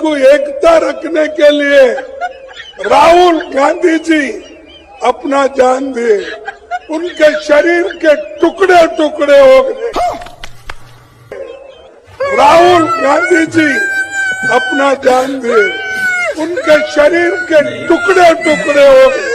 को एकता रखने के लिए राहुल गांधी जी अपना जान दे, उनके शरीर के टुकड़े टुकड़े हो गए। राहुल गांधी जी अपना जान दे, उनके शरीर के टुकड़े टुकड़े हो गए।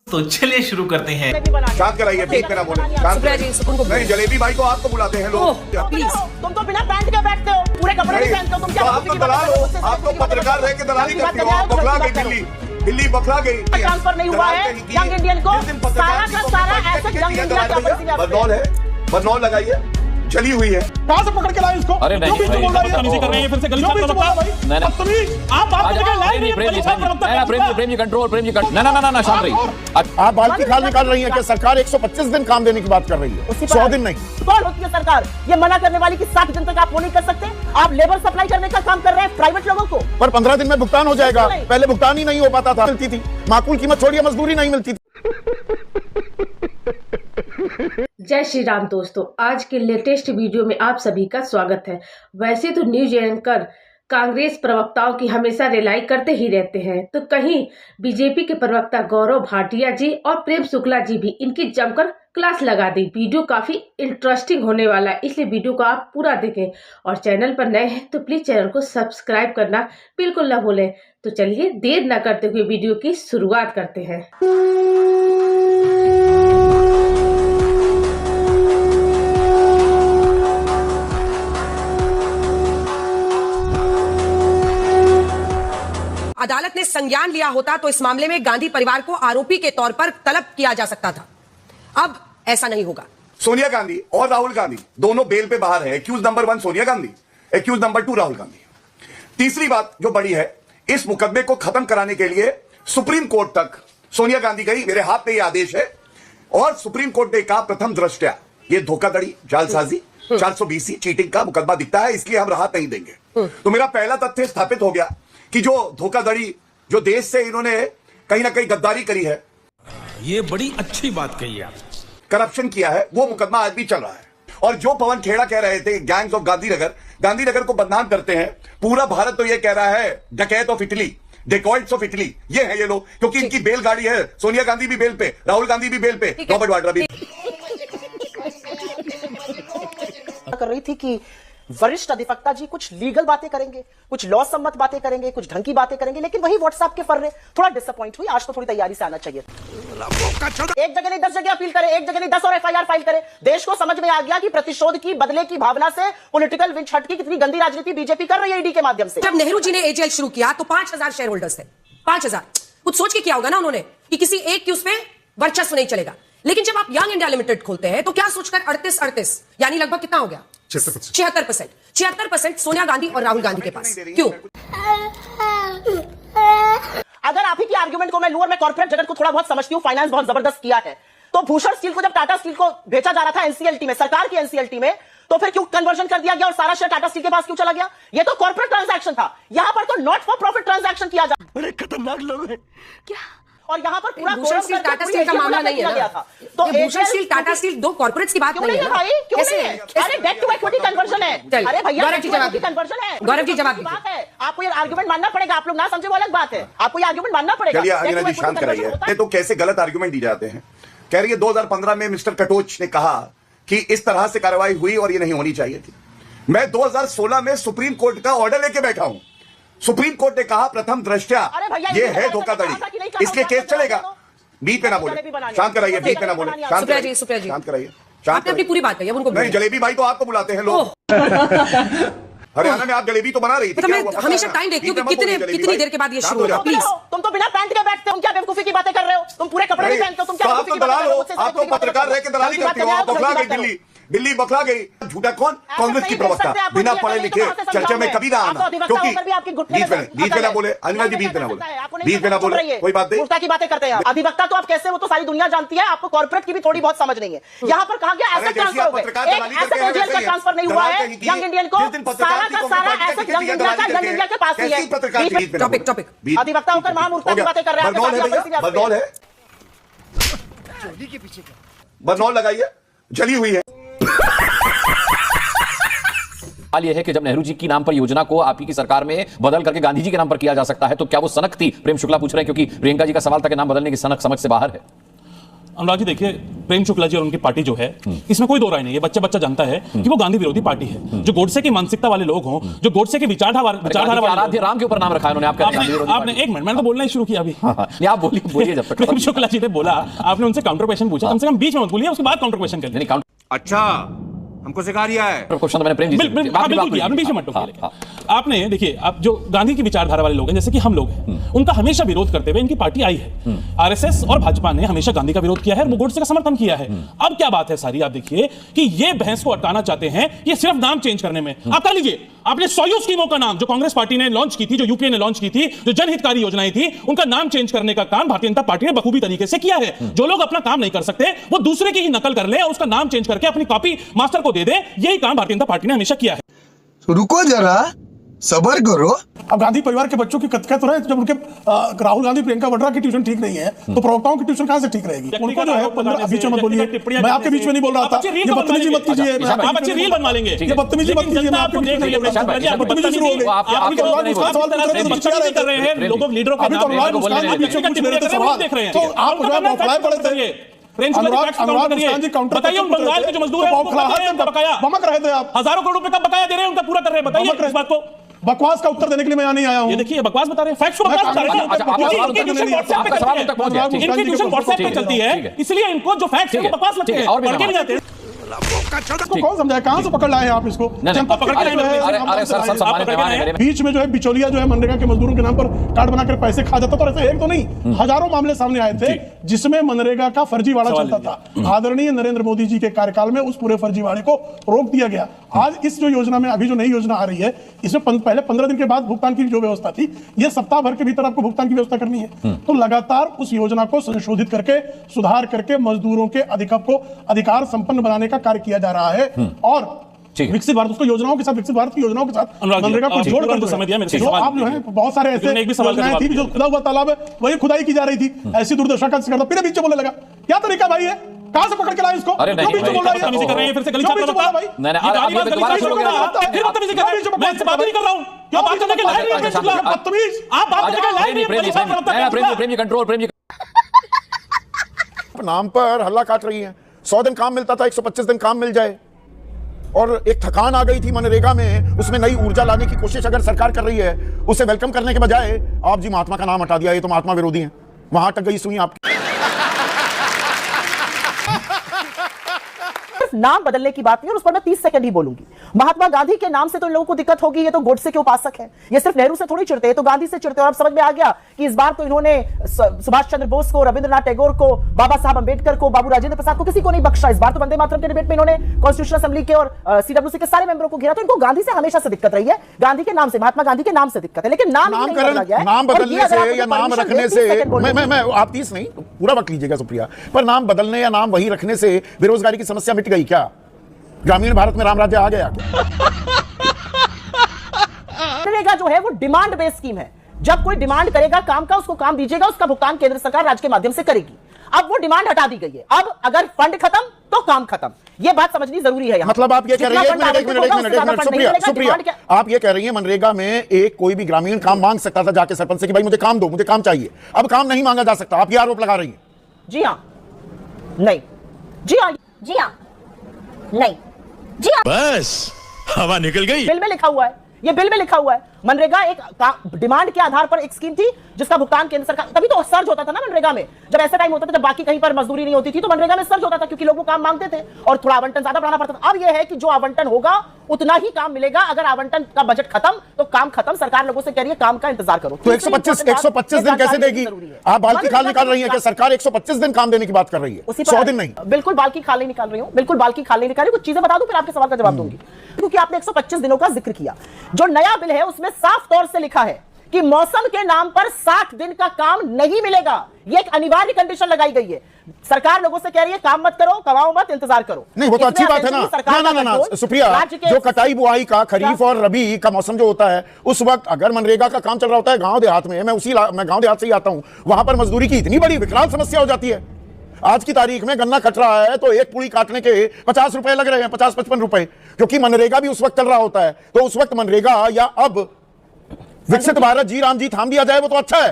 तो चलिए शुरू करते हैं। शांत कराइए, बीच में ना बोले। शांत नहीं, जलेबी भाई को आपको बुलाते हैं लोग। प्लीज, तुम तो बिना पैंट के बैठते हो, पूरे कपड़े नहीं पहनते हो, तुम क्या आप तो दलाल हो, आप तो पत्रकार रह के दलाली करते हो। बखला गई दिल्ली बखला गई। ट्रांसफर नहीं हुआ है यंग इंडियन को, सारा का सारा ऐसे यंग इंडिया का बदनौल है, बदनौल लगाइए, जली हुई है। कहां से पकड़ के लाए इसको? अरे नहीं क्यों बोल रहे हैं? कर रहे हैं, फिर से गली क्यों बीच में बोला भाई? नहीं, नहीं। बदतमीज, आप बात करने के लायक नहीं है। प्रेम जी कंट्रोल, प्रेम जी ना शांत रहिए। आप बाल्टी खाल निकाल रही हैं कि सरकार 125 दिन काम देने की बात कर रही है, 100 दिन नहीं। कौन होती है सरकार ये मना करने वाली कि 60 दिन तक आप वो नहीं कर सकते? आप लेबर सप्लाई करने का काम कर रहे हैं प्राइवेट लोगों को। पर 15 दिन में भुगतान हो जाएगा, पहले भुगतान ही नहीं हो पाता था, मिलती थी माकूल कीमत, छोड़िए मजदूरी नहीं मिलती थी। जय श्री राम दोस्तों, आज के लेटेस्ट वीडियो में आप सभी का स्वागत है। वैसे तो न्यूज एंकर कांग्रेस प्रवक्ताओं की हमेशा रिलाई करते ही रहते हैं, तो कहीं बीजेपी के प्रवक्ता गौरव भाटिया जी और प्रेम शुक्ला जी भी इनकी जमकर क्लास लगा दी। वीडियो काफी इंटरेस्टिंग होने वाला है, इसलिए वीडियो को आप पूरा देखें और चैनल पर नए हैं तो प्लीज चैनल को सब्सक्राइब करना बिल्कुल ना भूलें। तो चलिए देर न करते हुए वीडियो की शुरुआत करते हैं। अदालत ने संज्ञान लिया होता तो इस मामले में गांधी परिवार को आरोपी के तौर पर तलब किया जा सकता था। अब ऐसा नहीं होगा। सोनिया गांधी और राहुल गांधी दोनों बेल पे बाहर है। Accuse number 1 Sonia Gandhi, accuse number 2 Rahul Gandhi. तीसरी बात जो बड़ी है, इस मुकदमे को खत्म कराने के लिए सुप्रीम कोर्ट तक सोनिया गांधी गई, मेरे हाथ में यह आदेश है, और सुप्रीम कोर्ट ने कहा प्रथम दृष्टया ये धोखाधड़ी, जालसाजी, 420 चीटिंग का मुकदमा दिखता है, इसलिए हम राहत नहीं देंगे। तो मेरा पहला तथ्य स्थापित हो गया कि जो धोखाधड़ी, जो देश से इन्होंने कहीं ना कहीं गद्दारी करी है, ये बड़ी अच्छी बात कही आप, करप्शन किया है, वो मुकदमा आज भी चल रहा है। और जो पवन खेड़ा कह रहे थे गैंग्स ऑफ गांधीनगर को बदनाम करते हैं, पूरा भारत तो ये कह रहा है डकैत of Italy, dacoits of Italy, ये है ये लोग, क्योंकि इनकी बेलगाड़ी है। सोनिया गांधी भी बेल पे, राहुल गांधी भी बेल पे, रॉबर्ट वाड्रा भी। कर रही थी कि वरिष्ठ अधिवक्ता जी कुछ लीगल बातें करेंगे, कुछ लॉ सम्मत बातें करेंगे, कुछ ढंग की बातें करेंगे, लेकिन वही व्हाट्सएप के फर्रे। थोड़ा डिसअपॉइंट हुई, आज तो थोड़ी तैयारी से आना चाहिए। एक जगह नहीं 10 जगह अपील करे, एक जगह नहीं 10 और एफआईआर फाइल करे। देश को समझ में आ गया कि प्रतिशोध की, बदले की भावना से पॉलिटिकल विंच हट की कितनी गंदी राजनीति बीजेपी कर रही है ईडी के माध्यम से। जब नेहरू जी ने एजेएल शुरू किया तो 5000 शेयर होल्डर्स थे, 5000। कुछ सोच के किया होगा ना उन्होंने कि किसी एक की उसमें वर्चस्व नहीं चलेगा। लेकिन जब आप यंग इंडिया लिमिटेड खोलते हैं तो क्या सोचकर 38 यानी लगभग कितना हो गया? 76% सोनिया गांधी और राहुल गांधी के पास। क्यों? अगर आप ही की आर्गुमेंट को मैं लूं, और मैं कॉर्पोरेट जगत को थोड़ा बहुत समझती हूं, फाइनेंस बहुत जबरदस्त किया है, तो भूषण स्टील को जब टाटा स्टील को भेजा जा रहा था एनसीएलटी में, सरकार की एनसीएलटी में, तो फिर क्यों कन्वर्जन कर दिया गया और सारा शेयर टाटा स्टील के पास क्यों चला गया? ये तो कॉर्पोरेट ट्रांजैक्शन था, यहां पर तो नॉट फॉर प्रॉफिट ट्रांजैक्शन किया जा। बड़े खतरनाक लोग हैं क्या? और यहाँ पर पूरा भूषण स्टील टाटा स्टील का मामला नहीं है ना। तो भूषण स्टील टाटा स्टील दो कॉर्पोरेट्स की बात नहीं है भाई, क्यों नहीं है? अरे डेट टू इक्विटी कन्वर्जन है। अरे भैया, गौरव जी जवाब कन्वर्जन है। गौरव जी जवाब बात है, आपको ये आर्गुमेंट मानना पड़ेगा। आप लोग ना समझे वो अलग बात है, आपको ये आर्गुमेंट मानना पड़ेगा। चलिए अंजना जी शांत कराइए। तो कैसे गलत आर्गुमेंट दी जाते हैं। कह रही है 2015 में मिस्टर कटोच ने कहा कि इस तरह से कार्रवाई हुई और ये नहीं होनी चाहिए थी। मैं 2016 में सुप्रीम कोर्ट का ऑर्डर लेके बैठा हूं। सुप्रीम कोर्ट ने कहा प्रथम दृष्टया ये है धोखाधड़ी, इसलिए केस चलेगा। बीच पे ना बोले, शांत कराइए, बीच पे ना बोले, शांत कराइए। आपने अपनी पूरी बात कही, उनको नहीं, जलेबी भाई को आपको बुलाते हैं लोग। हरियाणा में आप जलेबी तो बना रही थी। मैं हमेशा टाइम देखती हूँ कि कितनी देर के बाद ये शुरू होगा। प्लीज, तुम तो बिना पैंट के बैठते हो, तुम क्या बेवकूफी की बातें कर रहे हो? तुम पूरे कपड़े नहीं पहनते हो, तुम क्या आप तो दलाल हो, आप तो पत्रकार रह के दलाली करते हो। आप बखला गई दिल्ली बखला गई। झूठा कौन? कांग्रेस की प्रवक्ता, बिना पढ़े लिखे चर्चा में कभी ना आना, क्योंकि बीच में ना बोले, अंजना जी बीच में ना बोले, बीच में ना बोले, कोई बात नहीं। की बातें करते हैं अधिवक्ता, तो आप कैसे, वो तो सारी दुनिया जानती है, आपको कॉर्पोरेट की भी थोड़ी बहुत समझ नहीं है। यहाँ पर कहा गया ऐसा ट्रांसफर नहीं हुआ है यंग इंडियन को, सारा का सारा ऐसा यंग इंडिया के पास ही है। टॉपिक अधिवक्ता होकर महामूर्खता की बातें कर रहे हैं। बदनौल है, बदनौल लगाइए, जली हुई है। सवाल यह है कि जब नेहरू जी की नाम पर योजना को आप ही की सरकार में बदल करके गांधी जी के नाम पर किया जा सकता है, तो क्या वो सनक थी? प्रेम शुक्ला पूछ रहे हैं, क्योंकि प्रियंका जी का सवाल था कि नाम बदलने की सनक समझ से बाहर है। अनुराग जी देखिए, प्रेम शुक्ला जी और उनकी पार्टी जो है, इसमें कोई दो राय नहीं है, बच्चा बच्चा जानता है कि वो गांधी विरोधी पार्टी है। जो गोडसे की मानसिकता वाले लोग हों, जो गोडसे के विचारधारा वाले आराध्य राम के ऊपर नाम रखा है उन्होंने। आपने एक मिनट, मैंने तो बोलना ही शुरू किया अभी। नहीं, आप बोलिए जब तक। प्रेम शुक्ला जी ने बोला, आपने उनसे काउंटर क्वेश्चन पूछा, कम से कम बीच में मत बोलिए, उसके बाद काउंटर क्वेश्चन करिए। अच्छा, हमको सिखा रिया है। क्वेश्चन तो मैंने प्रेम जी से बिल्कुल किया, आपने बीच में मत टोकिए। आपने देखिए, आप जो गांधी की विचारधारा वाले लोग हैं, जैसे कि हम लोग हैं, उनका हमेशा विरोध करते हुए इनकी पार्टी आई है। आरएसएस और भाजपा ने हमेशा गांधी का विरोध किया है और वो गोडसे का समर्थन किया है। अब क्या बात है सारी, आप देखिए कि ये बहस को अटकाना चाहते हैं, ये सिर्फ नाम चेंज करने में। आप कर लीजिए, आपने 100 स्कीमों का नाम जो कांग्रेस पार्टी ने लॉन्च की थी, जो यूपीए ने लॉन्च की थी, जो जनहितकारी योजनाएं थी, उनका नाम चेंज करने का काम भारतीय जनता पार्टी ने बखूबी तरीके से किया है। जो लोग अपना काम नहीं कर सकते, वो दूसरे की ही नकल कर ले और उसका नाम चेंज करके अपनी कॉपी मास्टर को दे दे। यही काम भारतीय जनता पार्टी ने हमेशा किया है। रुको जरा, सबर करो। अब गांधी परिवार के बच्चों की कह तो रहे जब उनके राहुल गांधी प्रियंका वाड्रा की ट्यूशन ठीक नहीं है, तो प्रवक्ताओं की ट्यूशन कहां से ठीक रहेगी? उनको जो है बीच में मत बोलिए, मैं आपके बीच में नहीं बोल रहा था। ये बदतमीजी मत कीजिए, आप अच्छी रील बनवा लेंगे। ये बदतमीजी मत कीजिए, मैं आपको देख रही हूं, बदतमीजी शुरू हो गई। आप बच्चे कर रहे हैं, लोगों लीडरों का नाम देख रहे हैं, तो आप जो है बौखलाए पड़े थे। अनुराग मुस्कान जी काउंटर बताइए, उन बंगाल के जो मजदूर हैं उनको बकाया बमक रहे थे आप, हजारों करोड़ रुपए का बकाया दे रहे हैं, उनका पूरा कर रहे हैं। बताइए इस बात को। बकवास का उत्तर देने के लिए मैं यहाँ नहीं आया हूँ। ये देखिए, बकवास बता रहे हैं, फैक्ट्स को बकवास बता रहे हैं। इनकी ट्यूशन व्हाट्सएप पे चलती है, इसलिए इनको जो फैक्ट्स हैं वो बकवास लगते हैं, पढ़ के नहीं जाते। कौन समझाया, कहां से पकड़ लाए हैं आप इसको? जनता पकड़ के बीच में जो है बिचौलिया जो है मनरेगा के मजदूरों के नाम पर कार्ड बनाकर पैसे खा जाता था। और ऐसे एक तो नहीं, हजारों मामले सामने आए थे जिसमें मनरेगा का फर्जीवाड़ा चलता था। आदरणीय नरेंद्र मोदी जी के कार्यकाल में उस पूरे फर्जीवाड़े को रोक दिया गया। आज इस जो योजना में, अभी जो नई योजना आ रही है, इसमें पहले 15 दिन के बाद भुगतान की जो व्यवस्था थी, ये सप्ताह भर के भीतर आपको भुगतान की व्यवस्था करनी है। तो लगातार उस योजना को संशोधित करके, सुधार करके मजदूरों के अधिकार संपन्न बनाने का कार्य किया जा रहा है। और विकसित भारत, उसको योजनाओं के साथ, विकसित भारत की योजनाओं के साथ मनरेगा को जोड़कर समय दिया। मेरे से आप जो है बहुत सारे ऐसे योजनाएं थी, जो खुदा हुआ तालाब है वही खुदाई की जा रही थी, ऐसी दुर्दशा का शिकार था। फिर बीच में बोलने लगा, क्या तरीका भाई है? कहां से पकड़ के लाए इसको? अरे नहीं, बीच में बोल रहा है, कर रहे हैं फिर से गली छाप रहा भाई। नहीं, आप दोबारा शुरू कर रहे हैं, फिर बदतमीजी कर रहे हैं। मैं इससे बात नहीं कर रहा हूं, क्यों बात करने के लायक नहीं है? बदतमीज आप बात करने के लायक नहीं है। प्रेम जी कंट्रोल, प्रेम जी नाम पर हल्ला काट रही है। 100 दिन काम मिलता था, 125 दिन काम मिल जाए। और एक थकान आ गई थी मनरेगा में, उसमें नई ऊर्जा लाने की कोशिश अगर सरकार कर रही है, उसे वेलकम करने के बजाय आप जी महात्मा का नाम हटा दिया, ये तो महात्मा विरोधी हैं। वहां अटक गई सुई आपकी। नाम बदलने की बात नहीं, और उस पर मैं 30 सेकंड ही बोलूंगी। महात्मा गांधी के नाम से तो इन लोगों को दिक्कत होगी, ये तो गोडसे के उपासक हैं। ये सिर्फ नेहरू से थोड़ी चिढ़ते हैं, तो गांधी से चिढ़ते हैं। और अब समझ में आ गया कि इस बार तो इन्होंने सुभाष चंद्र बोस को, रविंद्रनाथ टैगोर को, बाबा साहब अंबेडकर को, बाबू राजेंद्र प्रसाद को, किसी को नहीं बख्शा। इस बार तो वंदे मातरम के डिबेट में इन्होंने कॉन्स्टिट्यूशन असेंबली के और सीडब्ल्यूसी के सारे मेंबरों को घेरा। तो इनको गांधी से हमेशा से दिक्कत रही है, गांधी के नाम से, महात्मा गांधी के नाम से दिक्कत है। लेकिन नाम बदलने से या नाम रखने से, मैं आप 30 नहीं पूरा वक्त लीजिएगा सुप्रिया, पर नाम बदलने या नाम वही रखने से बेरोजगारी की समस्या मिट गई क्या? ग्रामीण भारत में राम राज्य आ गया? मनरेगा जो है वो डिमांड बेस्ड स्कीम है। जब कोई डिमांड करेगा काम का, उसको काम दीजिएगा, उसका भुगतान केंद्र सरकार राज्य के माध्यम से करेगी। अब वो डिमांड हटा दी गई है। अब अगर फंड खत्म तो काम खत्म, ये बात समझनी जरूरी है। मतलब आप ये कह रही है, एक मिनट सुप्रिया, आप ये कह रही है मनरेगा में एक कोई भी ग्रामीण काम मांग सकता था जाके सरपंच से कि भाई मुझे काम दो, मुझे काम चाहिए। अब काम नहीं मांगा जा सकता, आप ये आरोप लगा रही है? जी हाँ, नहीं, जी हाँ, जी हाँ, नहीं, जी हाँ। बस हवा निकल गई। बिल में लिखा हुआ है, ये बिल में लिखा हुआ है। मनरेगा एक डिमांड के आधार पर एक स्कीम थी जिसका भुगतान केंद्र सरकार, तभी तो सर्ज होता था ना मनरेगा में। जब ऐसा टाइम होता था जब बाकी कहीं पर मजदूरी नहीं होती थी, तो मनरेगा में सर्ज होता था, क्योंकि लोग वो काम मांगते थे और थोड़ा आवंटन ज्यादा बढ़ाना पड़ता था। अब यह है कि जो आवंटन होगा उतना ही काम मिलेगा। अगर आवंटन का बजट खत्म तो काम खत्म। सरकार लोगों से कह रही है काम का इंतजार करो। तो 125 दिन कैसे देगी? आप बाल की खाल निकाल रही है कि सरकार 125 दिन काम देने की बात कर रही है, 100 दिन नहीं? बिल्कुल बाल की खाल नहीं निकाल रही हूं, बिल्कुल बाल की खाल नहीं निकाल रही। कुछ चीजें बता दूं फिर आपके सवाल का जवाब दूंगी। क्योंकि आपने 125 दिनों का जिक्र किया। जो नया बिल है उसमें साफ तौर से लिखा है कि मौसम के नाम पर 60 दिन का काम नहीं मिलेगा। ये एक अनिवार्य कंडीशन लगाई गई है। सरकार लोगों से कह रही है काम मत करो, कमाओ मत, इंतजार करो। नहीं, वो तो अच्छी बात है ना। ना सुप्रिया, जो कटाई बुआई का खरीफ और रबी का मौसम जो होता है, उस वक्त अगर मनरेगा का काम चल रहा होता है गांव देहात में, मैं गांव देहात से ही आता हूं, वहां पर मजदूरी की इतनी बड़ी विकराल समस्या हो जाती है। आज की तारीख में गन्ना कट रहा है तो एक पूरी काटने के 50 रुपए लग रहे हैं, 50-55 रुपए। क्योंकि मनरेगा भी उस वक्त चल रहा होता है, तो उस वक्त मनरेगा या अब विकसित भारत जी राम जी थाम दिया जाए वो तो अच्छा है।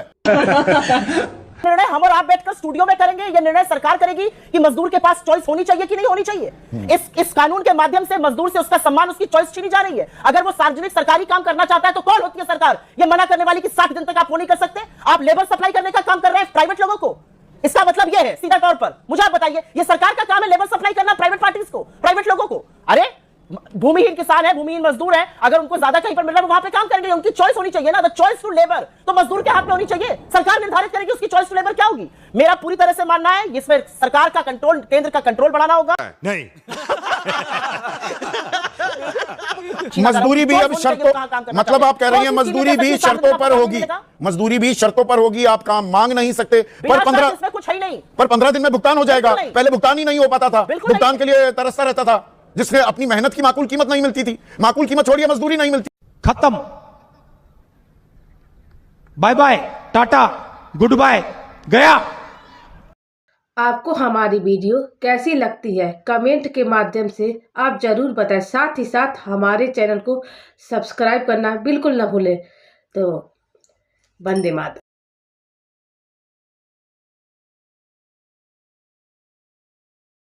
निर्णय हम और आप बैठकर स्टूडियो में करेंगे, यह निर्णय सरकार करेगी कि मजदूर के पास चॉइस होनी चाहिए कि नहीं होनी चाहिए। इस कानून के माध्यम से मजदूर से उसका सम्मान, उसकी चॉइस छीनी जा रही है। अगर वो सार्वजनिक सरकारी काम करना चाहता है तो कौन होती है सरकार ये मना करने वाली कि 60 दिन तक आप वो नहीं कर सकते? आप लेबर सप्लाई करने का काम कर रहे हैं प्राइवेट लोगों को। इसका मतलब यह है सीधा तौर पर, मुझे आप बताइए, ये सरकार का काम है लेबर सप्लाई करना प्राइवेट पार्टीज को, प्राइवेट लोगों को? अरे भूमिहीन किसान है, भूमिहीन मजदूर है, अगर उनको ज्यादा कहीं पर मिल रहा है वहां पे काम करेंगे, उनकी चॉइस होनी चाहिए ना। द चॉइस टू लेबर तो मजदूर के हाथ में होनी चाहिए, सरकार निर्धारित करेगी उसकी चॉइस टू लेबर क्या होगी। मेरा पूरी तरह से मानना है इसमें सरकार का कंट्रोल, केंद्र का कंट्रोल बढ़ाना होगा। नहीं मजदूरी भी अब शर्तों, मतलब आप कह रही हैं मजदूरी भी शर्तों पर होगी, मजदूरी भी शर्तों पर होगी, आप काम मांग नहीं सकते, पर 15 दिन में भुगतान हो जाएगा। पहले भुगतान ही नहीं हो पाता था, भुगतान के लिए तरसता रहता था, जिससे अपनी मेहनत की माकूल कीमत नहीं मिलती थी। माकूल कीमत छोड़िए, मजदूरी नहीं मिलती। खत्म, bye bye, tata, good bye, गया। आपको हमारी वीडियो कैसी लगती है कमेंट के माध्यम से आप जरूर बताएं। साथ ही साथ हमारे चैनल को सब्सक्राइब करना बिल्कुल ना भूलें। तो वंदे मातरम।